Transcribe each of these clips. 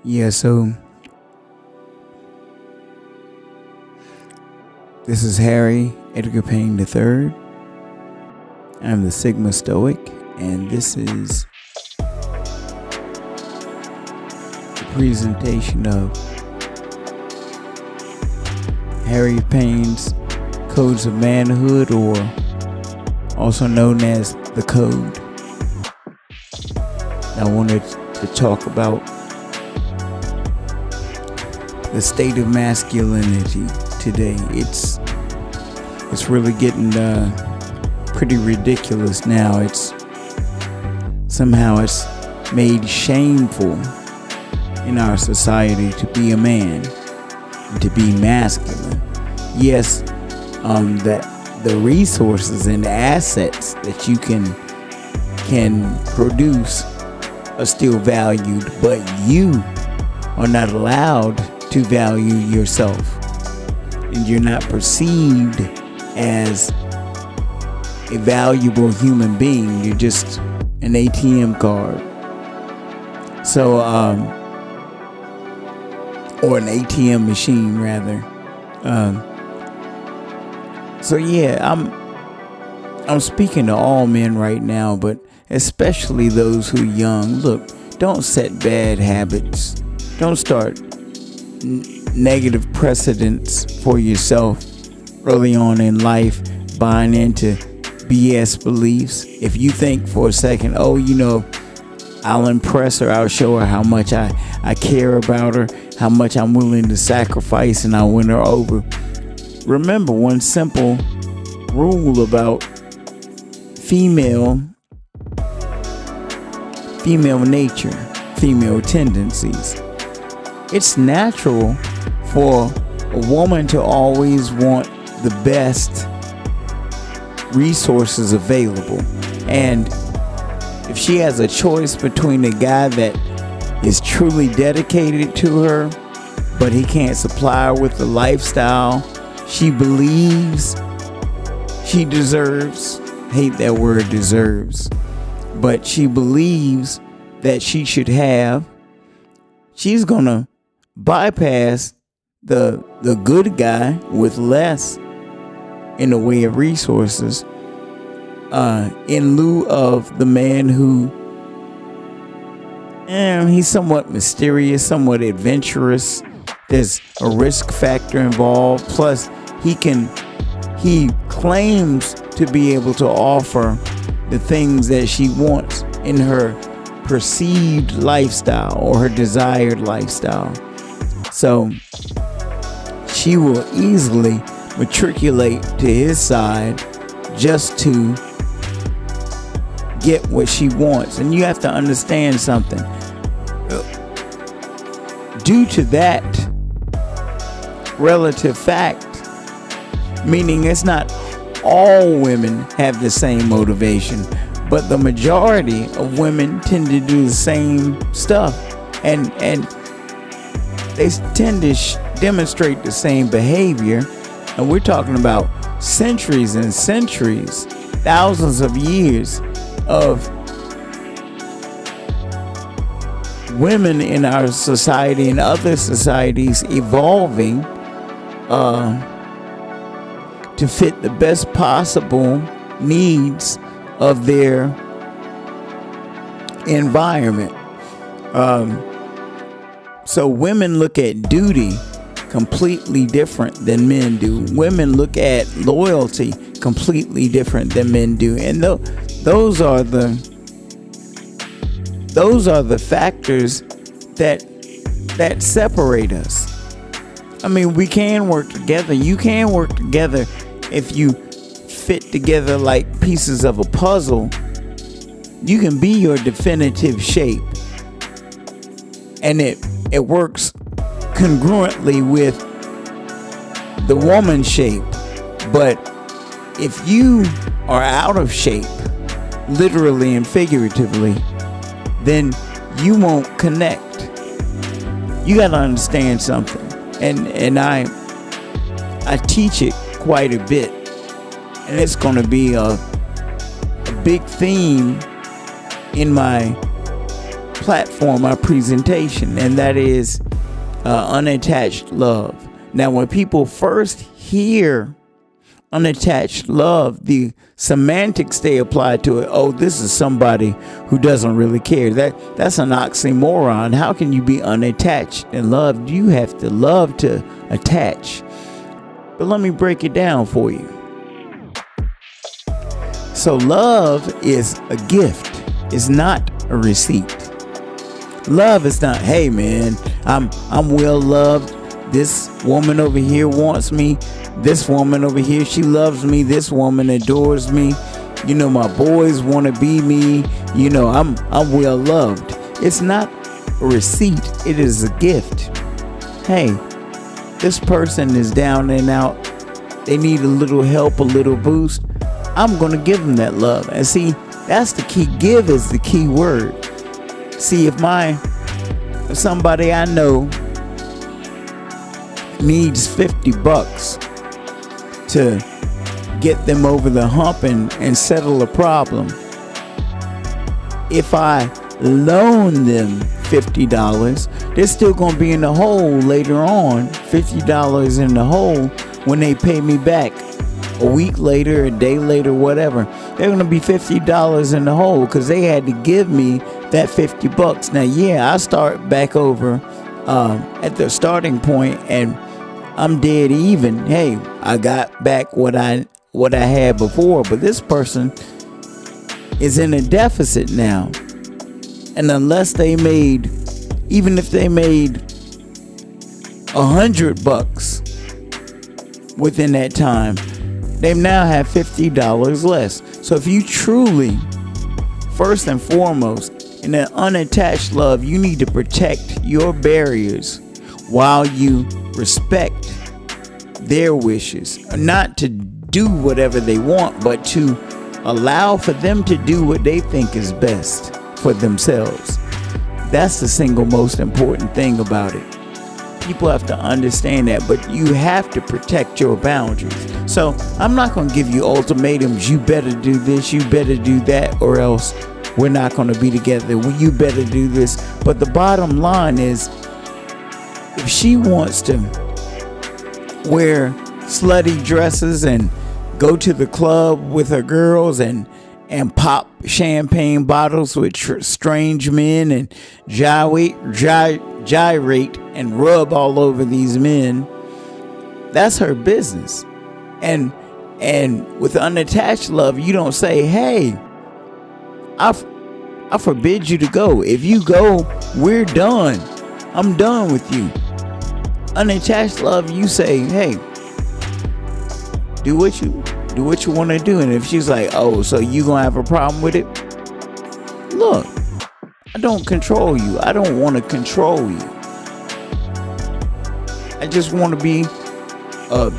Yeah, so this is Harry Edgar Payne III. I'm the Sigma Stoic, and this is the presentation of Harry Payne's Codes of Manhood, or also known as The Code. I wanted to talk about the state of masculinity today. It's really getting pretty ridiculous now. It's made shameful in our society to be a man, to be masculine. Yes, that the resources and assets that you can produce are still valued, but you are not allowed to value yourself, and you're not perceived as a valuable human being. You're just an ATM card. So, or an ATM machine rather. So yeah, I'm speaking to all men right now, but especially those who are young. Look, don't set bad habits. Don't start negative precedents for yourself early on in life, buying into BS beliefs. If you think for a second, I'll impress her, I'll show her how much I care about her, how much I'm willing to sacrifice, and I'll win her over. Remember one simple rule about female nature, female tendencies. It's natural for a woman to always want the best resources available. And if she has a choice between a guy that is truly dedicated to her, but he can't supply her with the lifestyle she believes she deserves, hate that word deserves, but she believes that she should have, she's gonna bypass the good guy with less in the way of resources, in lieu of the man who he's somewhat mysterious, somewhat adventurous. There's a risk factor involved. Plus, he claims to be able to offer the things that she wants in her perceived lifestyle or her desired lifestyle. So she will easily matriculate to his side just to get what she wants. And you have to understand something. Due to that relative fact, meaning it's not all women have the same motivation, but the majority of women tend to do the same stuff, and they tend to demonstrate the same behavior. And we're talking about centuries and centuries, thousands of years of women in our society and other societies evolving to fit the best possible needs of their environment. So women look at duty completely different than men do. Women look at loyalty completely different than men do. And those are the factors that separate us. I mean, we can work together. You can work together if you fit together like pieces of a puzzle. You can be your definitive shape, and it works congruently with the woman shape. But if you are out of shape, literally and figuratively, then you won't connect. You got to understand something, and I teach it quite a bit, and it's going to be a big theme in my platform, my presentation, and that is unattached love. Now, when people first hear unattached love, the semantics they apply to it, oh, this is somebody who doesn't really care. That's an oxymoron. How can you be unattached and love? You have to love to attach. But let me break it down for you. So love is a gift. It's not a receipt. Love is not, hey man, I'm well loved. This woman over here wants me. This woman over here, she loves me. This woman adores me. You know, my boys want to be me. You know, I'm well loved. It's not a receipt. It is a gift. Hey, this person is down and out. They need a little help, a little boost. I'm going to give them that love. And see, that's the key. Give is the key word. See, if somebody I know needs $50 to get them over the hump and settle a problem, if I loan them $50, they're still going to be in the hole later on, $50 in the hole when they pay me back a week later, a day later, whatever. They're going to be $50 in the hole because they had to give me that $50. Now, yeah, I start back over at the starting point and I'm dead even. Hey, I got back what I had before, but this person is in a deficit now. And unless they made, even if they made $100 within that time, they now have $50 less. So if you truly, first and foremost, in an unattached love, you need to protect your barriers while you respect their wishes. Not to do whatever they want, but to allow for them to do what they think is best for themselves. That's the single most important thing about it. People have to understand that, but you have to protect your boundaries. So I'm not going to give you ultimatums. You better do this, you better do that, or else we're not going to be together. Well, you better do this. But the bottom line is, if she wants to wear slutty dresses and go to the club with her girls and pop champagne bottles with strange men and gyrate and rub all over these men, that's her business. And with unattached love, you don't say, hey, I forbid you to go. If you go, we're done. I'm done with you. Unattached love, you say, hey, do what you want to do. And if she's like, oh, so you gonna have a problem with it? Look, I don't control you. I don't want to control you. I just want to be a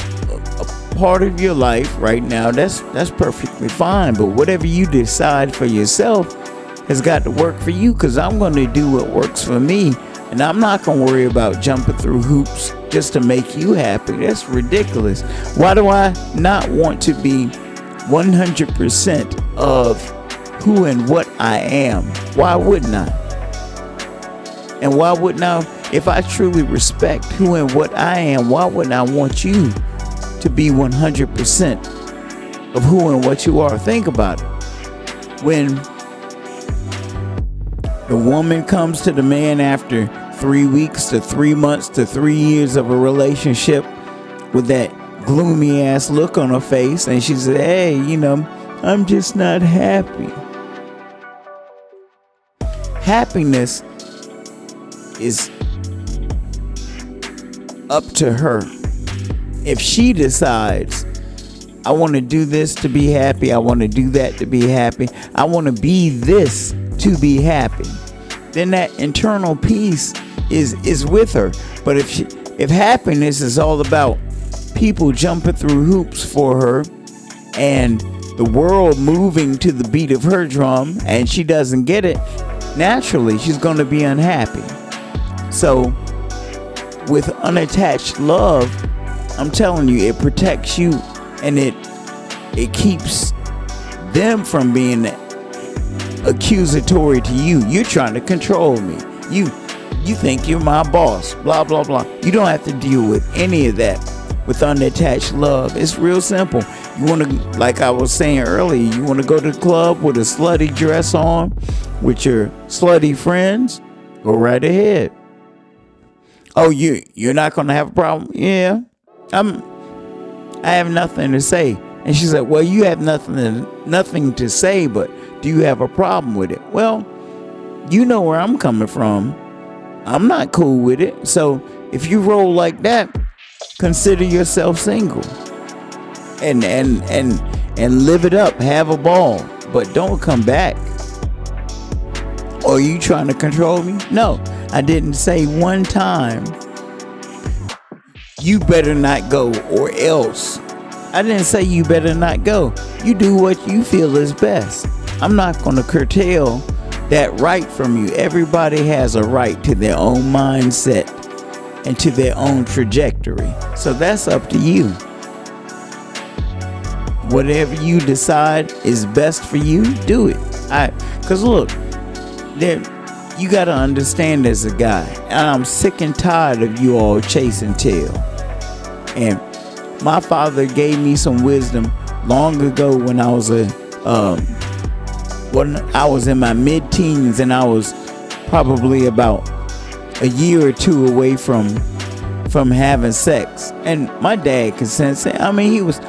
part of your life right now. That's perfectly fine. But whatever you decide for yourself has got to work for you, because I'm going to do what works for me. And I'm not going to worry about jumping through hoops just to make you happy. That's ridiculous. Why do I not want to be 100% of who and what I am? Why wouldn't I? And why wouldn't I? If I truly respect who and what I am, why wouldn't I want you to be 100% of who and what you are? Think about it. When the woman comes to the man after 3 weeks to 3 months to 3 years of a relationship with that gloomy ass look on her face, and she said, hey, I'm just not happy. Happiness is up to her. If she decides, I want to do this to be happy, I want to do that to be happy, I want to be this to be happy, then that internal peace is with her. But if happiness is all about people jumping through hoops for her and the world moving to the beat of her drum, and she doesn't get it, naturally she's going to be unhappy. So with unattached love, I'm telling you, it protects you, and it keeps them from being accusatory to you. You're trying to control me. You think you're my boss, blah, blah, blah. You don't have to deal with any of that with unattached love. It's real simple. You want to, like I was saying earlier, you want to go to the club with a slutty dress on with your slutty friends, go right ahead. Oh, you're not going to have a problem? Yeah, I have nothing to say. And she said, well, you have nothing to say, but do you have a problem with it? Well, you know where I'm coming from. I'm not cool with it. So if you roll like that, consider yourself single and live it up. Have a ball, but don't come back. Or are you trying to control me? No, I didn't say one time, you better not go or else. I didn't say you better not go. You do what you feel is best. I'm not going to curtail that right from you. Everybody has a right to their own mindset and to their own trajectory. So that's up to you. Whatever you decide is best for you, do it. Because look, you got to understand as a guy, and I'm sick and tired of you all chasing tail. And my father gave me some wisdom long ago when I was in my mid-teens, and I was probably about a year or two away from having sex. And my dad could sense it. I mean, he was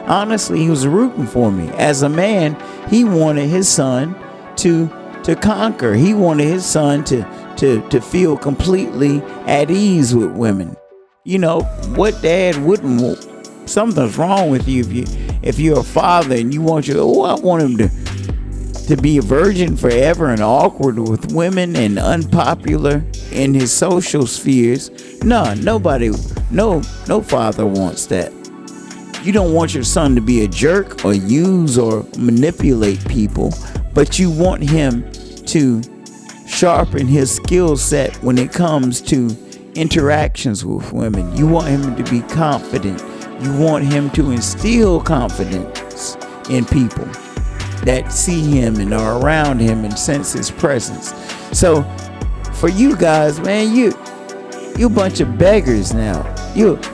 rooting for me. As a man, he wanted his son to conquer. He wanted his son to feel completely at ease with women. You know, what dad wouldn't want? Something's wrong with you if you're a father and you want I want him to be a virgin forever and awkward with women and unpopular in his social spheres. No father wants that. You don't want your son to be a jerk or use or manipulate people, but you want him to sharpen his skill set when it comes to interactions with women. You want him to be confident. You want him to instill confidence in people that see him and are around him and sense his presence. So for you guys, man, you a bunch of beggars now.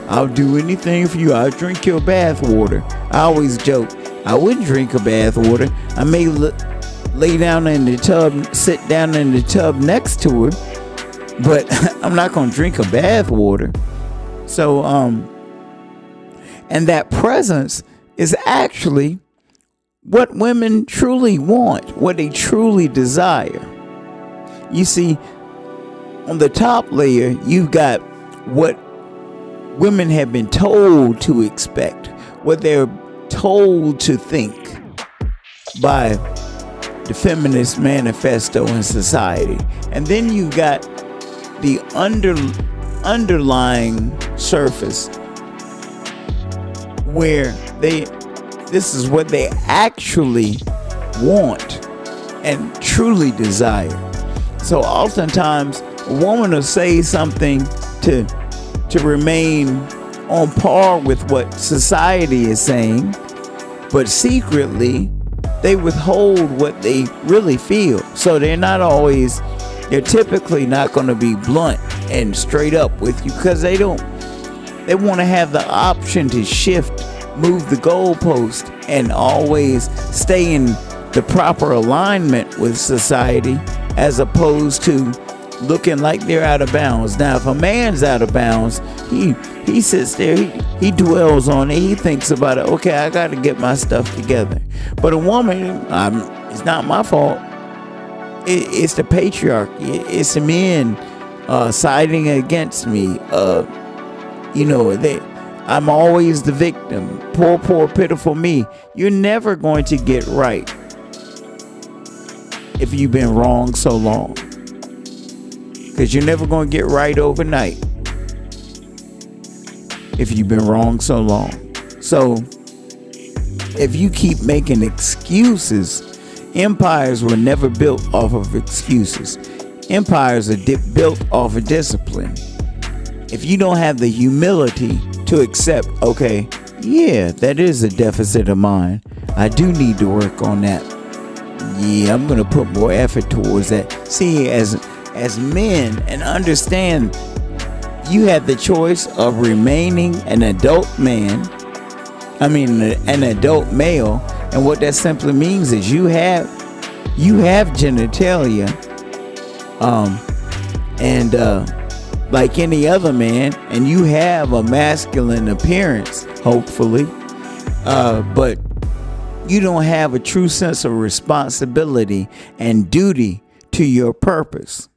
I'll do anything for you. I'll drink your bath water. I always joke, I wouldn't drink a bath water. I may lay down in the tub, sit down in the tub next to her, but I'm not going to drink a bath water. So, and that presence is actually what women truly want, what they truly desire. You see, on the top layer, you've got what women have been told to expect, what they're told to think by the feminist manifesto in society. And then you've got the underlying surface where this is what they actually want and truly desire. So oftentimes a woman will say something to remain on par with what society is saying, but secretly they withhold what they really feel. So they're typically not going to be blunt and straight up with you, because they want to have the option to shift, move the goalpost, and always stay in the proper alignment with society, as opposed to looking like they're out of bounds. Now, if a man's out of bounds, he sits there, he dwells on it, he thinks about it. Okay, I got to get my stuff together. But a woman, it's not my fault. It's the patriarchy. It's the men siding against me. I'm always the victim. Poor, pitiful me. You're never going to get right if you've been wrong so long, because you're never going to get right overnight if you've been wrong so long. So if you keep making excuses, empires were never built off of excuses. Empires are built off of discipline. If you don't have the humility to accept, okay, yeah, that is a deficit of mine, I do need to work on that, Yeah, I'm gonna put more effort towards that. See, as men, and understand, you have the choice of remaining an adult man. I mean, an adult male, and what that simply means is you have genitalia, and like any other man, and you have a masculine appearance, hopefully, but you don't have a true sense of responsibility and duty to your purpose.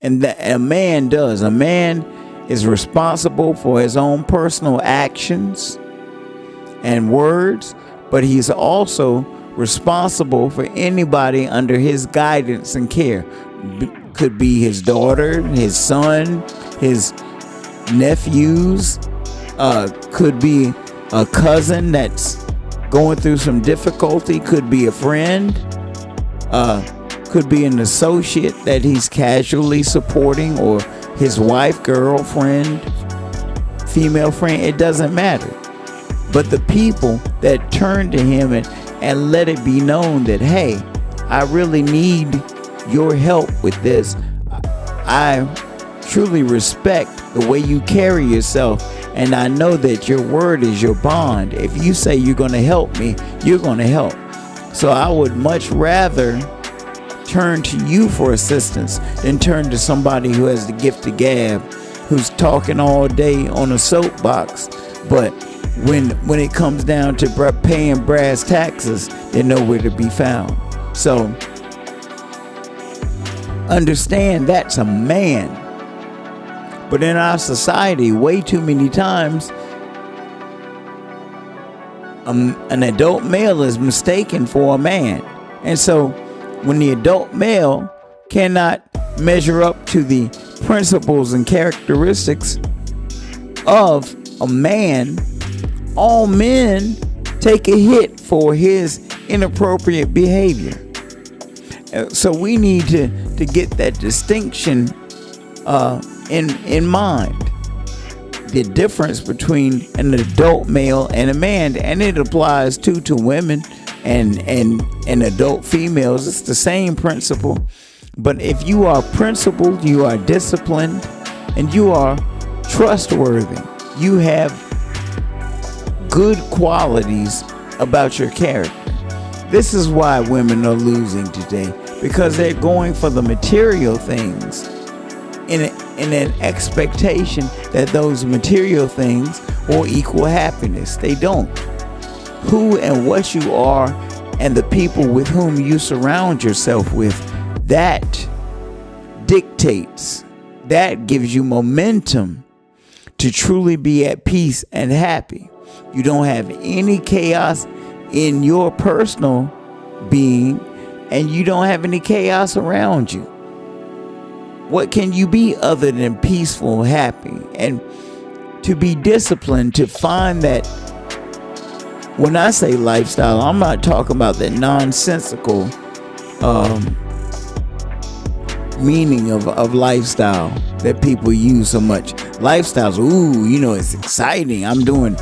And that a man does. A man is responsible for his own personal actions and words, but he's also responsible for anybody under his guidance and care. Could be his daughter, his son, his nephews, could be a cousin that's going through some difficulty, could be a friend, could be an associate that he's casually supporting, or his wife, girlfriend, female friend. It doesn't matter. But the people that turn to him and let it be known that, hey, I really need your help with this. I truly respect the way you carry yourself, and I know that your word is your bond. If you say you're going to help me, you're going to help. So I would much rather turn to you for assistance than turn to somebody who has the gift of gab, who's talking all day on a soapbox, but when it comes down to paying brass taxes, they're nowhere to be found. So understand that's a man. But in our society, way too many times, an adult male is mistaken for a man. And so when the adult male cannot measure up to the principles and characteristics of a man, all men take a hit for his inappropriate behavior. So we need to get that distinction in mind. The difference between an adult male and a man, and it applies too to women and adult females. It's the same principle. But if you are principled, you are disciplined, and you are trustworthy, you have good qualities about your character. This is why women are losing today, because they're going for the material things in an expectation that those material things will equal happiness. They don't. Who and what you are and the people with whom you surround yourself with, that dictates, that gives you momentum to truly be at peace and happy. You don't have any chaos in your personal being, and you don't have any chaos around you. What can you be other than peaceful, happy, and to be disciplined, to find that? When I say lifestyle, I'm not talking about the nonsensical meaning of lifestyle that people use so much. Lifestyles, it's exciting. I'm doing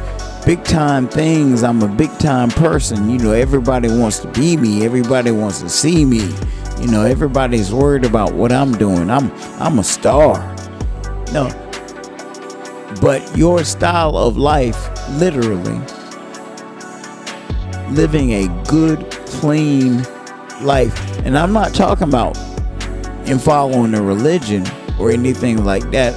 big time things. I'm a big time person. Everybody wants to be me. Everybody wants to see me. Everybody's worried about what I'm doing. I'm a star. No. But your style of life, literally, living a good, clean life. And I'm not talking about in following a religion or anything like that,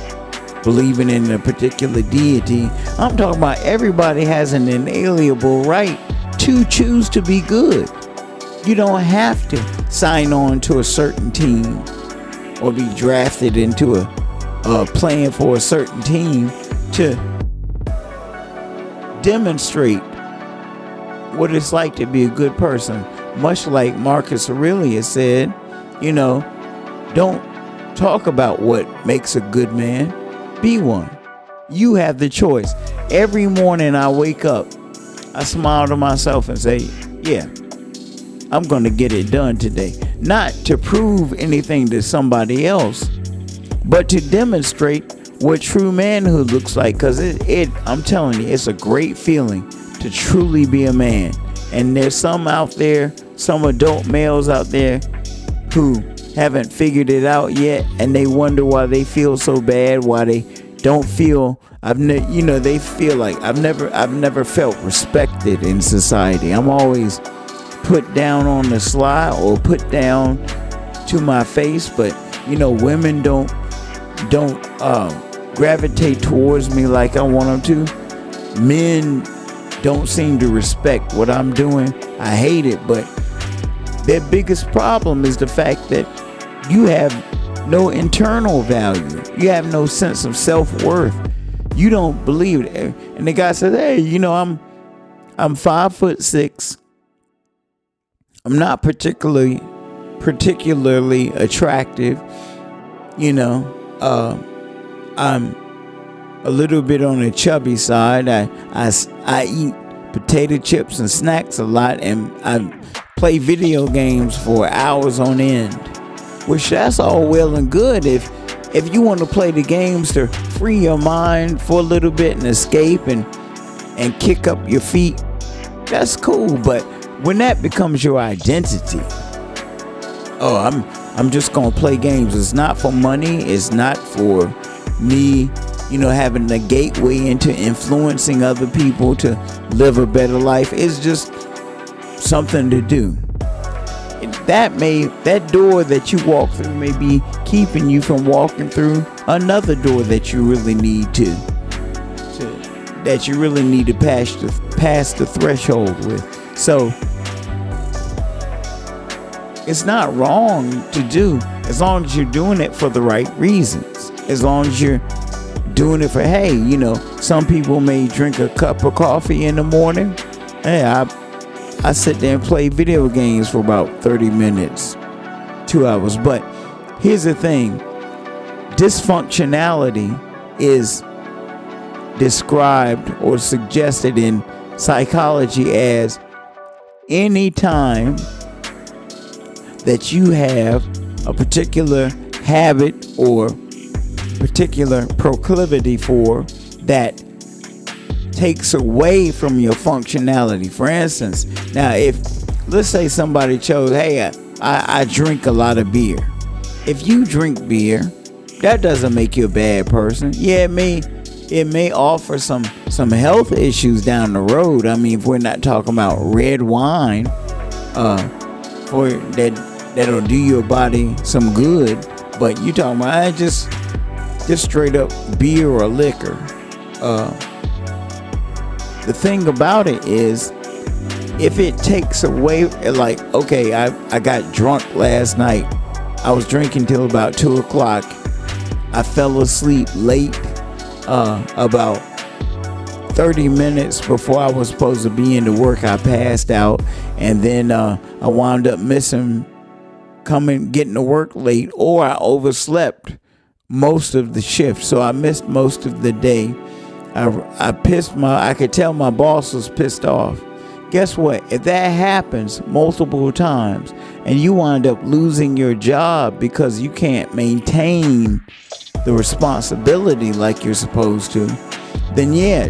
believing in a particular deity. I'm talking about everybody has an inalienable right to choose to be good. You don't have to sign on to a certain team or be drafted into a playing for a certain team to demonstrate what it's like to be a good person. Much like Marcus Aurelius said, don't talk about what makes a good man, be one. You have the choice. Every morning I wake up, I smile to myself and say, yeah, I'm going to get it done today. Not to prove anything to somebody else, but to demonstrate what true manhood looks like. Because I'm telling you, it's a great feeling to truly be a man. And there's some out there, some adult males out there who haven't figured it out yet, and they wonder why they feel so bad, why they don't feel. They feel like I've never felt respected in society. I'm always put down on the sly or put down to my face. But women don't gravitate towards me like I want them to. Men don't seem to respect what I'm doing. I hate it, but their biggest problem is the fact that you have no internal value. You have no sense of self-worth. You don't believe it. And the guy says, hey, I'm 5'6". I'm not particularly attractive. I'm a little bit on the chubby side. I eat potato chips and snacks a lot, and I play video games for hours on end. Which that's all well and good if you want to play the games to free your mind for a little bit and escape and kick up your feet. That's cool, but when that becomes your identity, I'm just gonna play games. It's not for money. It's not for me, having a gateway into influencing other people to live a better life. It's just something to do. That door that you walk through may be keeping you from walking through another door that you really need to pass the threshold with. So it's not wrong to do, as long as you're doing it for the right reasons. As long as you're doing it for, hey, some people may drink a cup of coffee in the morning. Hey, I sit there and play video games for about 30 minutes, 2 hours. But here's the thing. Dysfunctionality is described or suggested in psychology as any time that you have a particular habit or particular proclivity for that takes away from your functionality. For instance, now let's say somebody chose, hey, I drink a lot of beer. If you drink beer, that doesn't make you a bad person. Yeah, it may offer some health issues down the road. I mean, if we're not talking about red wine, for that'll do your body some good, but you talking about just straight up beer or liquor. The thing about it is, if it takes away, like, okay, I got drunk last night. I was drinking till about 2:00. I fell asleep late, about 30 minutes before I was supposed to be into work. I passed out, and then I wound up getting to work late, or I overslept most of the shift, so I missed most of the day. I could tell my boss was pissed off. Guess what? If that happens multiple times and you wind up losing your job because you can't maintain the responsibility like you're supposed to, then yeah,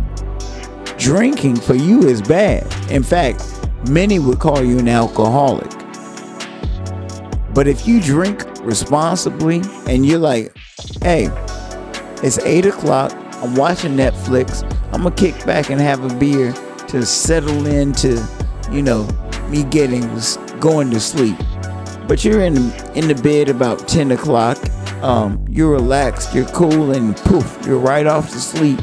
drinking for you is bad. In fact, many would call you an alcoholic. But if you drink responsibly and you're like, hey, it's 8:00, I'm watching Netflix, I'm gonna kick back and have a beer to settle into, me going to sleep. But you're in the bed about 10:00, you're relaxed, you're cool, and poof, you're right off to sleep.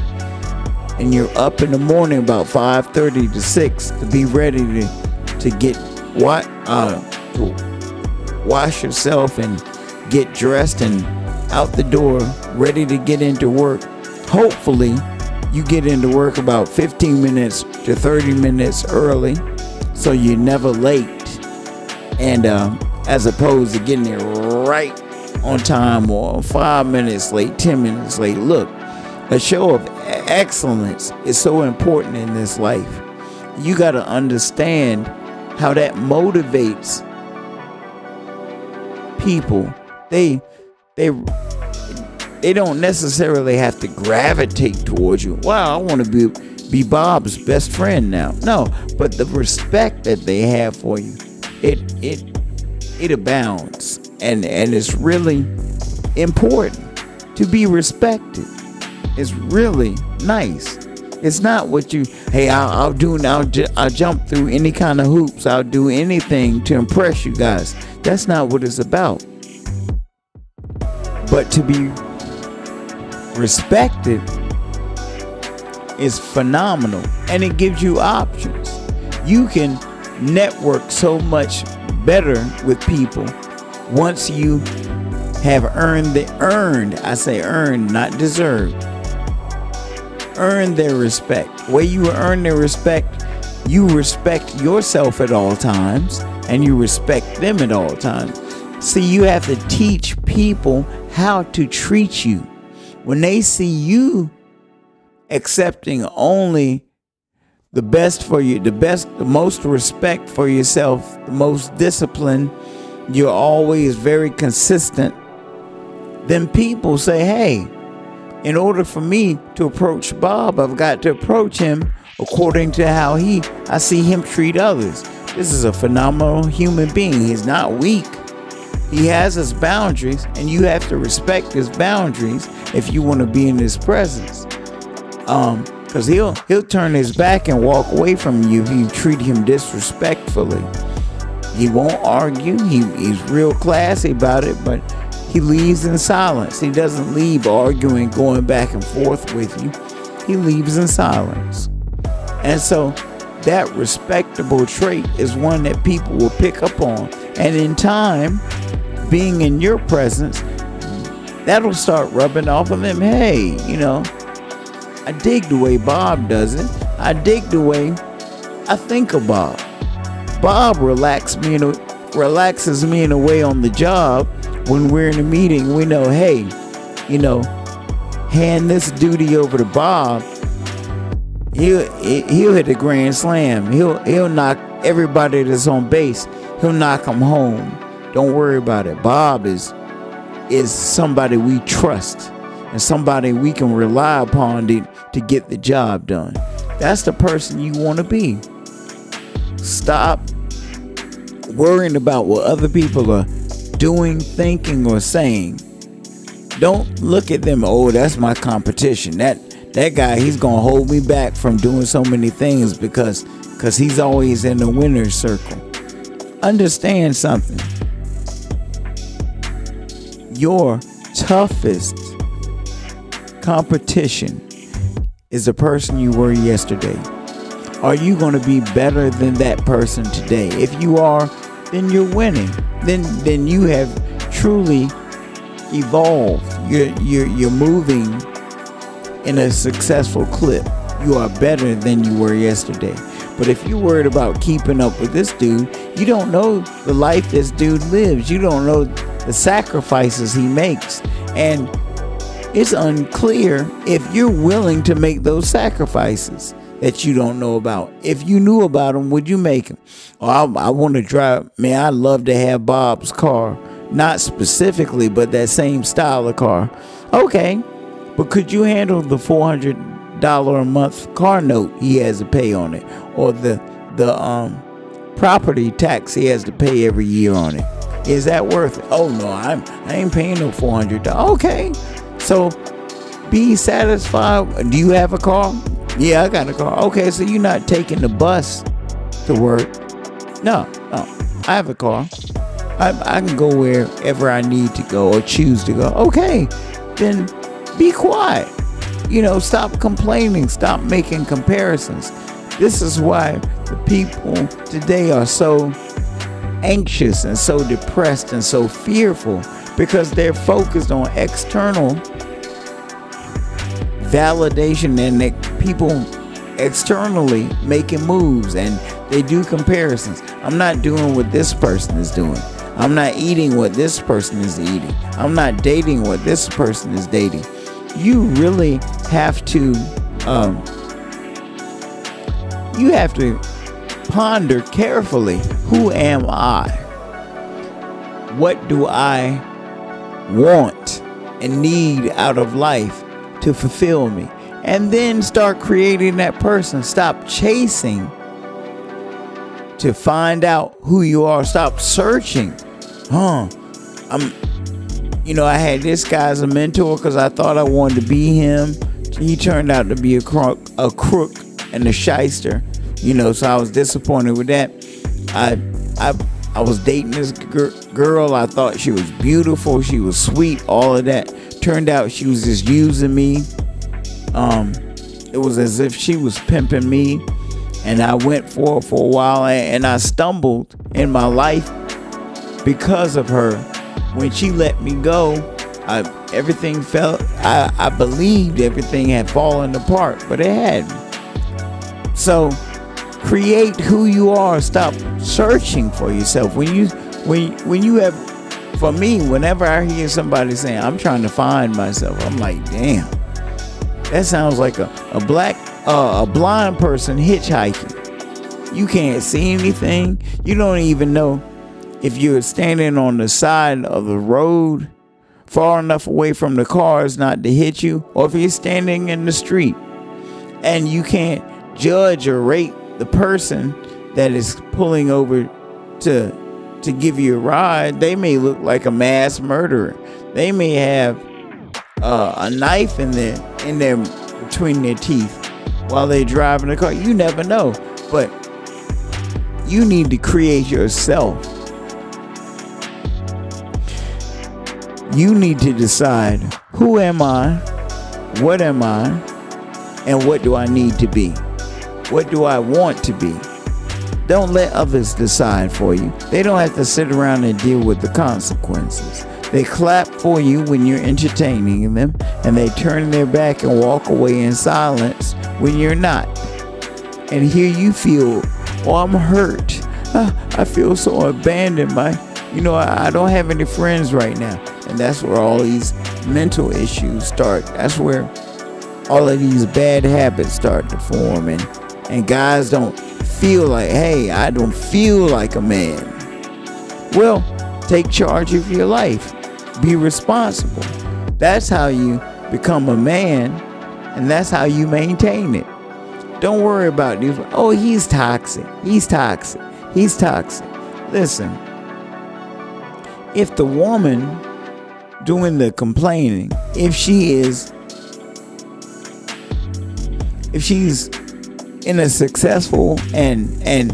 And you're up in the morning about 5:30 to 6 to be ready to get wash yourself and get dressed and out the door, ready to get into work. Hopefully, you get into work about 15 minutes to 30 minutes early, so you're never late. And as opposed to getting there right on time or 5 minutes late, 10 minutes late. Look, a show of excellence is so important in this life. You got to understand how that motivates people. They don't necessarily have to gravitate towards you. Wow, I want to be Bob's best friend now. No, but the respect that they have for you, it abounds, and it's really important to be respected. It's really nice. It's not what you, hey, I'll jump through any kind of hoops. I'll do anything to impress you guys. That's not what it's about. But to be respected is phenomenal, and it gives you options. You can network so much better with people once you have earned, not deserved. Earn their respect. The way you earn their respect, you respect yourself at all times, and you respect them at all times. See, you have to teach people how to treat you. When they see you accepting only the best for you, the most respect for yourself, the most discipline, you're always very consistent, then people say, hey, in order for me to approach Bob, I've got to approach him according to how I see him treat others. This is a phenomenal human being. He's not weak. He has his boundaries, and you have to respect his boundaries if you want to be in his presence. Because he'll turn his back and walk away from you if you treat him disrespectfully. He won't argue. He's real classy about it, but he leaves in silence. He doesn't leave arguing, going back and forth with you. He leaves in silence. And so that respectable trait is one that people will pick up on. And in time, being in your presence, that'll start rubbing off on them. Hey, I dig the way Bob does it. I dig the way I think of Bob. Bob relaxes me in a way on the job. When we're in a meeting, we know, hey, hand this duty over to Bob. He'll hit a grand slam. He'll knock everybody that's on base. He'll knock them home. Don't worry about it. Bob is somebody we trust and somebody we can rely upon to get the job done. That's the person you want to be. Stop worrying about what other people are doing, thinking, or saying. Don't look at them, oh, that's my competition. That guy, he's gonna hold me back from doing so many things because he's always in the winner's circle. Understand something. Your toughest competition is the person you were yesterday. Are you going to be better than that person today? If you are, then you're winning. Then you have truly evolved. You're moving in a successful clip. You are better than you were yesterday. But if you're worried about keeping up with this dude, you don't know the life this dude lives. You don't know the sacrifices he makes. And it's unclear if you're willing to make those sacrifices that you don't know about. If you knew about them, would you make them? I want to drive. Man, I'd love to have Bob's car. Not specifically, but that same style of car. Okay, but could you handle the $400 a month car note he has to pay on it, or the property tax he has to pay every year on it? Is that worth it? Oh no, I ain't paying no $400. Okay, so be satisfied. Do you have a car? Yeah, I got a car. Okay, so you're not taking the bus to work. No, I have a car. I can go wherever I need to go or choose to go. Okay, then be quiet. Stop complaining. Stop making comparisons. This is why the people today are so anxious and so depressed and so fearful, because they're focused on external validation and people externally making moves, and they do comparisons. I'm not doing what this person is doing. I'm not eating what this person is eating. I'm not dating what this person is dating. You really have to ponder carefully. Who am I? What do I want and need out of life to fulfill me? And then start creating that person. Stop chasing to find out who you are. Stop searching. I had this guy as a mentor because I thought I wanted to be him. He turned out to be a crook and a shyster. So I was disappointed with that. I was dating this girl. I thought she was beautiful. She was sweet. All of that. Turned out she was just using me. It was as if she was pimping me. And I went for a while, and I stumbled in my life because of her. When she let me go, everything felt, I believed everything had fallen apart, but it hadn't. So create who you are. Stop searching for yourself. When you have, for me, whenever I hear somebody saying, I'm trying to find myself, I'm like, damn, that sounds like a blind person hitchhiking. You can't see anything. You don't even know if you're standing on the side of the road far enough away from the cars not to hit you, or if you're standing in the street and you can't judge or rate the person that is pulling over to give you a ride. They may look like a mass murderer. They may have a knife in their between their teeth while they're driving the car. You never know. But you need to create yourself. You need to decide, who am I? What am I? And what do I need to be? What do I want to be? Don't let others decide for you. They don't have to sit around and deal with the consequences. They clap for you when you're entertaining them, and they turn their back and walk away in silence when you're not. And here you feel, I'm hurt. I feel so abandoned. I don't have any friends right now. And that's where all these mental issues start. That's where all of these bad habits start to form. And guys don't feel like, hey, I don't feel like a man. Well, take charge of your life. Be responsible. That's how you become a man, and that's how you maintain it. Don't worry about these. Oh, he's toxic. He's toxic. He's toxic. Listen, if the woman doing the complaining, if she's in a successful and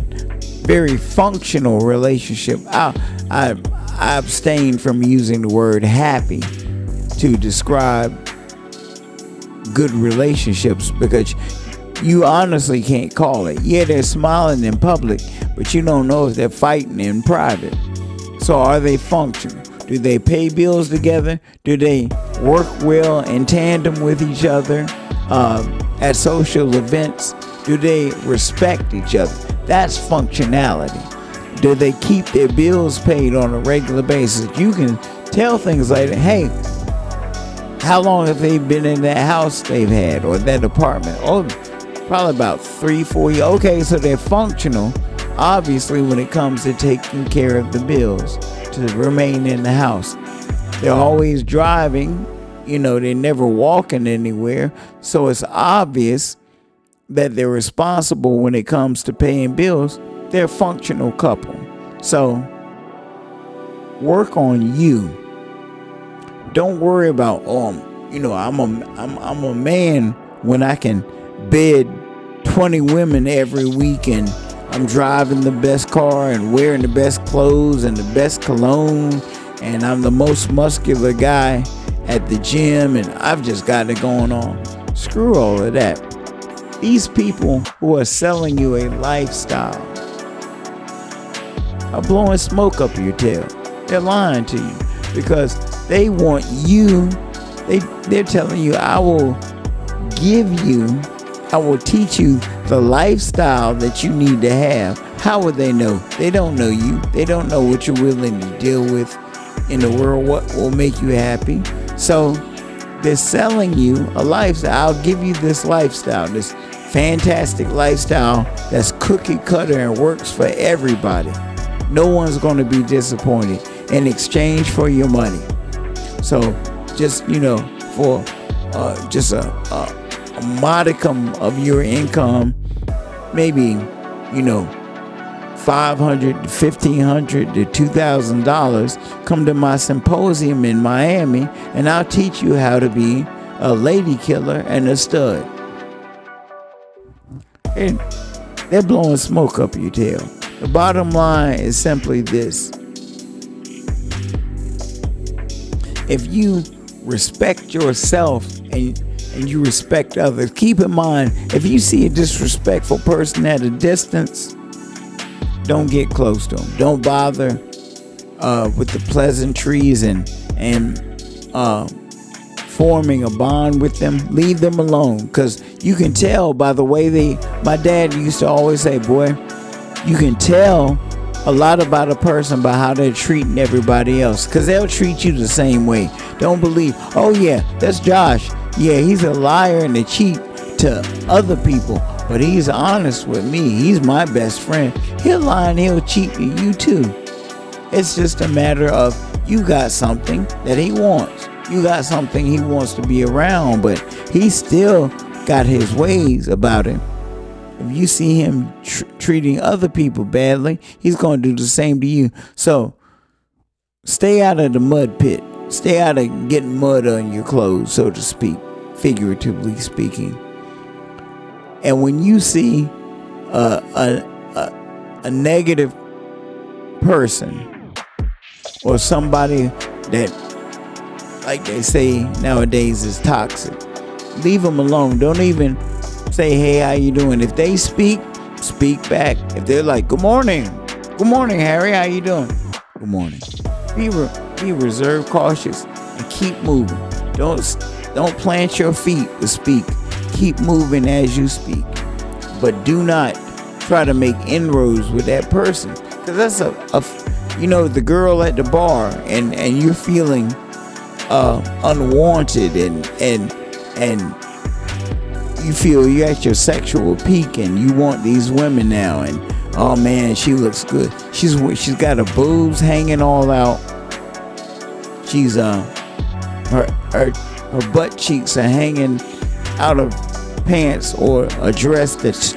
very functional relationship, I abstain from using the word happy to describe good relationships, because you honestly can't call it. Yeah, they're smiling in public, but you don't know if they're fighting in private. So are they functional? Do they pay bills together? Do they work well in tandem with each other at social events? Do they respect each other? That's functionality. Do they keep their bills paid on a regular basis? You can tell things like, hey, how long have they been in that house they've had, or that apartment? Oh, probably about 3-4 years. Okay, so they're functional, obviously, when it comes to taking care of the bills, to remain in the house. They're always driving, they're never walking anywhere. So it's obvious that they're responsible when it comes to paying bills. They're a functional couple. So work on you. Don't worry about, I'm a man when I can bed 20 women every week, and I'm driving the best car and wearing the best clothes and the best cologne, and I'm the most muscular guy at the gym, and I've just got it going on. Screw all of that. These people who are selling you a lifestyle are blowing smoke up your tail. They're lying to you because they want you. They're telling you, I will teach you the lifestyle that you need to have. How would they know? They don't know you. They don't know what you're willing to deal with in the world, what will make you happy. So they're selling you a lifestyle. I'll give you this lifestyle, this fantastic lifestyle that's cookie cutter and works for everybody. No one's going to be disappointed in exchange for your money. So just, for just a modicum of your income, maybe, $500, $1,500 to $2,000. Come to my symposium in Miami, and I'll teach you how to be a lady killer and a stud. And they're blowing smoke up your tail. The bottom line is simply this. If you respect yourself and you respect others, keep in mind, if you see a disrespectful person at a distance, don't get close to them. Don't bother with the pleasantries and forming a bond with them. Leave them alone, because you can tell by the way my dad used to always say, boy, you can tell a lot about a person by how they're treating everybody else, because they'll treat you the same way. Don't believe, oh yeah, that's Josh. Yeah, he's a liar and a cheat to other people, but he's honest with me. He's my best friend. He'll lie and he'll cheat to you too. It's just a matter of, you got something that he wants. You got something he wants to be around, but he still got his ways about him. If you see him treating other people badly, he's going to do the same to you. So stay out of the mud pit. Stay out of getting mud on your clothes, so to speak, figuratively speaking. And when you see a negative person or somebody that, like they say nowadays, is toxic, leave them alone. Don't even say, hey, how you doing? If they speak back. If they're like, good morning, Harry, how you doing? Good morning. Be reserved, cautious, and keep moving. Don't plant your feet to speak. Keep moving as you speak, but do not try to make inroads with that person, because that's the girl at the bar, and you're feeling unwanted, and you feel you're at your sexual peak, and you want these women now, and oh man, she looks good. She's got her boobs hanging all out. She's her butt cheeks are hanging out of pants or a dress that's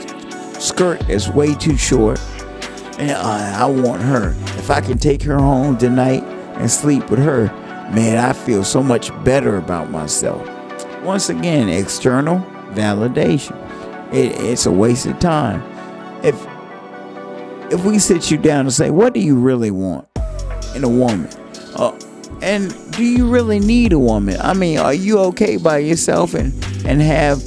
skirt is way too short, and I want her. If I can take her home tonight and sleep with her, man, I feel so much better about myself. Once again, external validation. It's a waste of time. If we sit you down and say, what do you really want in a woman? And do you really need a woman? I mean, are you okay by yourself and have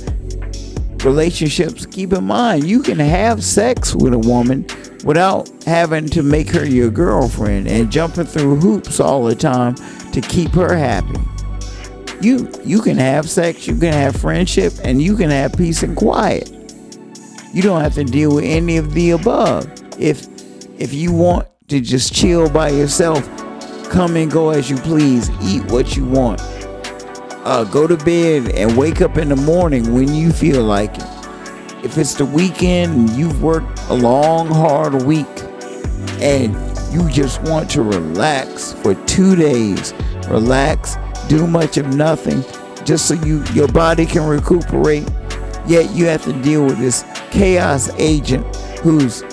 relationships? Keep in mind, you can have sex with a woman without having to make her your girlfriend and jumping through hoops all the time to keep her happy. You can have sex, you can have friendship, and you can have peace and quiet. You don't have to deal with any of the above. If you want to just chill by yourself, come and go as you please, eat what you want, go to bed and wake up in the morning when you feel like it. If it's the weekend and you've worked a long, hard week and you just want to relax for 2 days, relax, do much of nothing, just so your body can recuperate, yet you have to deal with this chaos agent who's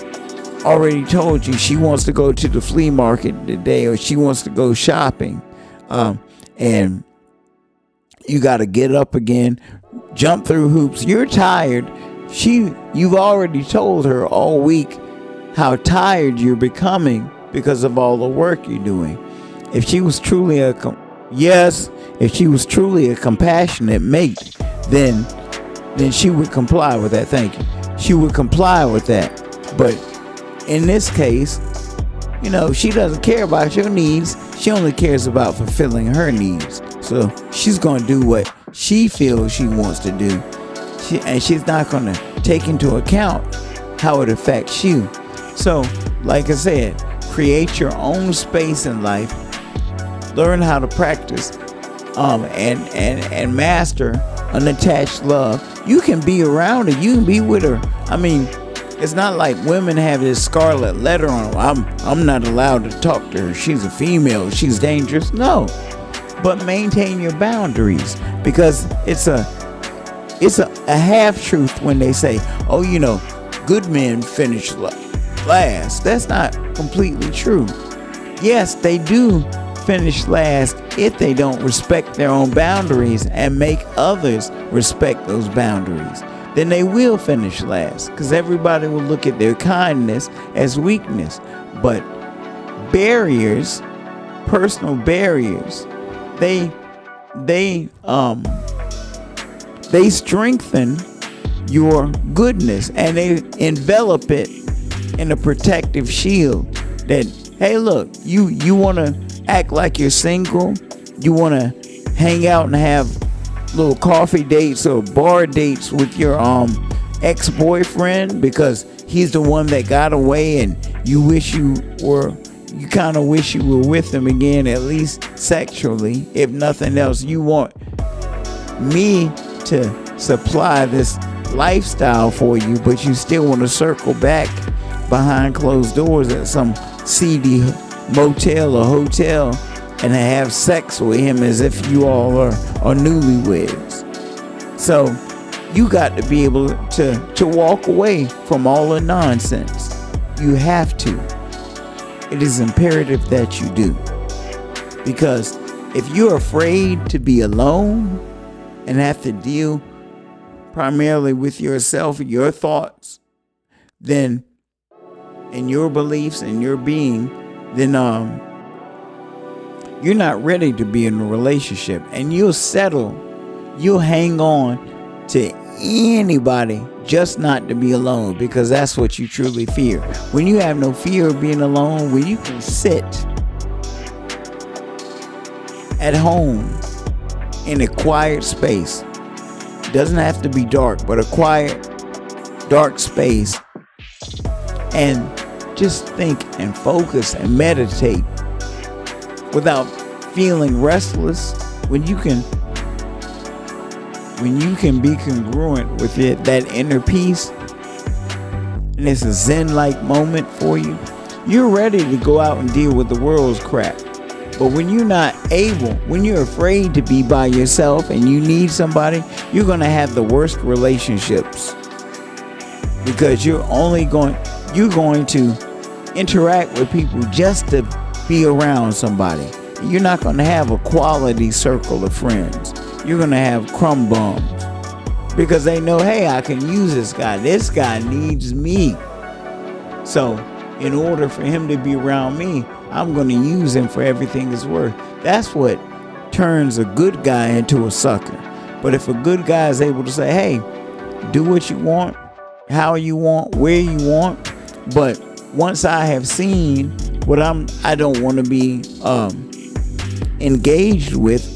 already told you she wants to go to the flea market today, or she wants to go shopping, and you got to get up again, jump through hoops. You're tired. You've already told her all week how tired you're becoming because of all the work you're doing. If she was truly a compassionate mate, then she would comply with that. Thank you. She would comply with that. But in this case, she doesn't care about your needs. She only cares about fulfilling her needs. So she's going to do what she feels she wants to do. And she's not going to take into account how it affects you. So, like I said, create your own space in life. Learn how to practice and master unattached love. You can be around her. You can be with her. I mean, it's not like women have this scarlet letter on them. I'm not allowed to talk to her. She's a female. She's dangerous. No. But maintain your boundaries, because it's a half truth when they say, oh, good men finish last. That's not completely true. Yes, they do finish last if they don't respect their own boundaries and make others respect those boundaries. Then they will finish last, because everybody will look at their kindness as weakness. But barriers, personal barriers, they strengthen your goodness, and they envelop it in a protective shield that, hey, look, you want to act like you're single, you want to hang out and have little coffee dates or bar dates with your ex-boyfriend because he's the one that got away, and you kind of wish you were with him again, at least sexually, if nothing else. You want me to supply this lifestyle for you, but you still want to circle back behind closed doors at some seedy motel or hotel and have sex with him as if you all are newlyweds. So you got to be able to walk away from all the nonsense. You have to. It is imperative that you do. Because if you're afraid to be alone and have to deal primarily with yourself, your thoughts, then, and your beliefs and your being, then you're not ready to be in a relationship, and you'll hang on to anybody just not to be alone, because that's what you truly fear. When you have no fear of being alone, when you can sit at home in a quiet space, it doesn't have to be dark, but a quiet, dark space, and just think and focus and meditate without feeling restless, when you can be congruent with it, that inner peace, and it's a zen-like moment for you, you're ready to go out and deal with the world's crap. But when you're not able, when you're afraid to be by yourself and you need somebody, you're going to have the worst relationships, because you're going to interact with people just to be around somebody. You're not going to have a quality circle of friends. You're going to have crumb bums, because they know, hey, I can use this guy. This guy needs me. So in order for him to be around me, I'm going to use him for everything it's worth. That's what turns a good guy into a sucker. But if a good guy is able to say, hey, do what you want, how you want, where you want, but once I have seen what I don't want to be engaged with,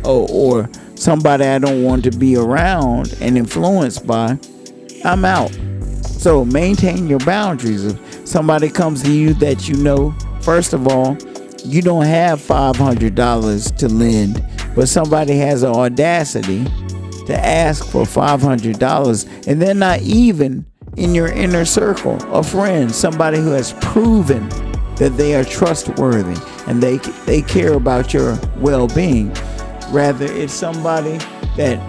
or somebody I don't want to be around and influenced by, I'm out. So maintain your boundaries. If somebody comes to you that you know, first of all, you don't have $500 to lend, but somebody has the audacity to ask for $500, and they're not even in your inner circle of friends, somebody who has proven that they are trustworthy and they care about your well-being. Rather, it's somebody that,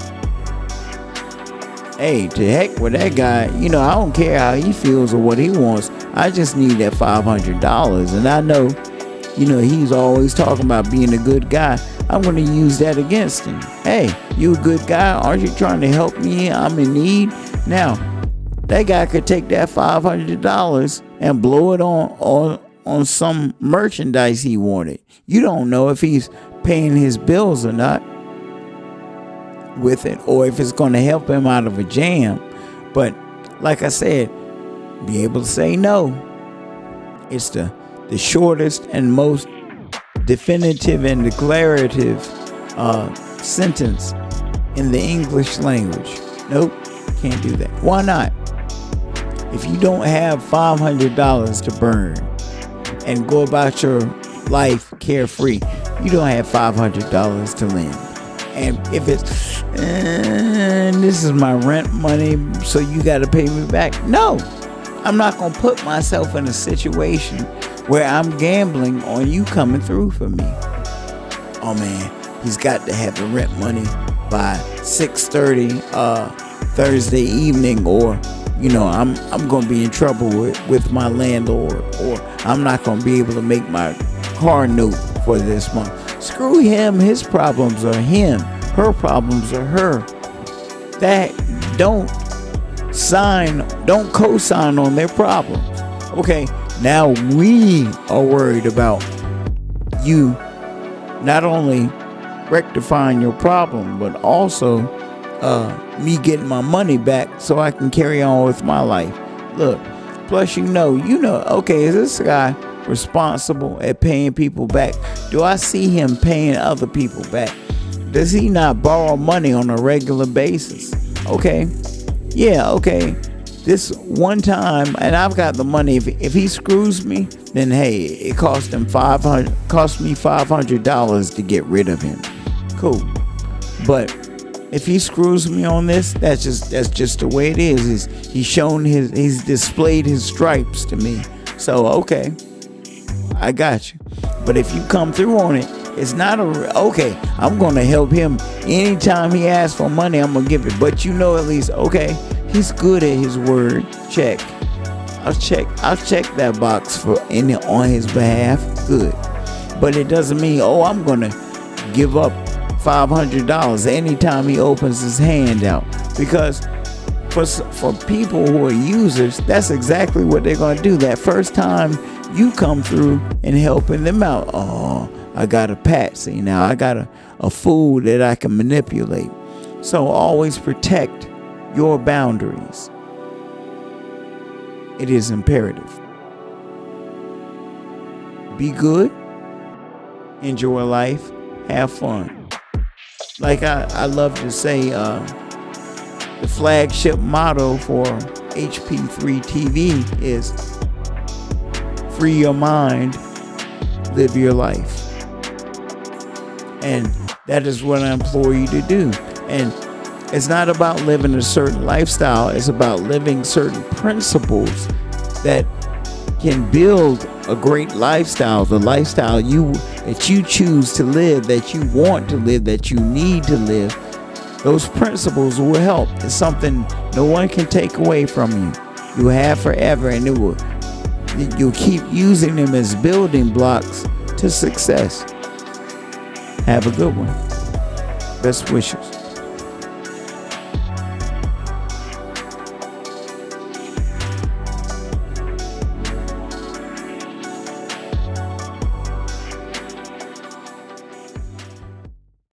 hey, to heck with that guy, I don't care how he feels or what he wants. I just need that $500, and I know, he's always talking about being a good guy. I'm going to use that against him. Hey, you a good guy? Aren't you trying to help me? I'm in need. Now, that guy could take that $500 and blow it on some merchandise he wanted. You don't know if he's paying his bills or not with it, or if it's going to help him out of a jam. But like I said, be able to say no. It's the shortest and most definitive and declarative sentence in the English language. Nope, can't do that. Why not? If you don't have $500 to burn and go about your life carefree, you don't have $500 to lend. And if it's, this is my rent money, so you got to pay me back. No, I'm not going to put myself in a situation where I'm gambling on you coming through for me. Oh man, he's got to have the rent money by 6:30 Thursday evening, or I'm gonna be in trouble with my landlord, or I'm not gonna be able to make my car note for this month. Screw him. His problems are him. Her problems are her. That don't co-sign on their problems. Okay, now we are worried about you not only rectifying your problem, but also me getting my money back so I can carry on with my life. Look, plus okay, is this guy responsible at paying people back? Do I see him paying other people back? Does he not borrow money on a regular basis? Okay, yeah, okay. This one time, and I've got the money. If he screws me, then hey, it cost me $500 to get rid of him. Cool. But if he screws me on this, that's just the way it is. He's displayed his stripes to me. So okay, I got you. But if you come through on it, it's not okay. I'm gonna help him anytime he asks for money. I'm gonna give it. But at least okay, he's good at his word. Check. I'll check that box on his behalf. Good. But it doesn't mean I'm gonna give up $500 anytime he opens his hand out, because for people who are users, that's exactly what they're gonna do. That first time you come through and helping them out, I got a patsy now. I got a fool that I can manipulate. So always protect your boundaries. It is imperative. Be good. Enjoy life. Have fun. Like I love to say, the flagship motto for HP3 TV is free your mind, live your life. And that is what I implore you to do. And it's not about living a certain lifestyle. It's about living certain principles that can build a great lifestyle, the lifestyle that you choose to live, that you want to live, that you need to live. Those principles will help. It's something no one can take away from you. You have forever, and you'll keep using them as building blocks to success. Have a good one. Best wishes.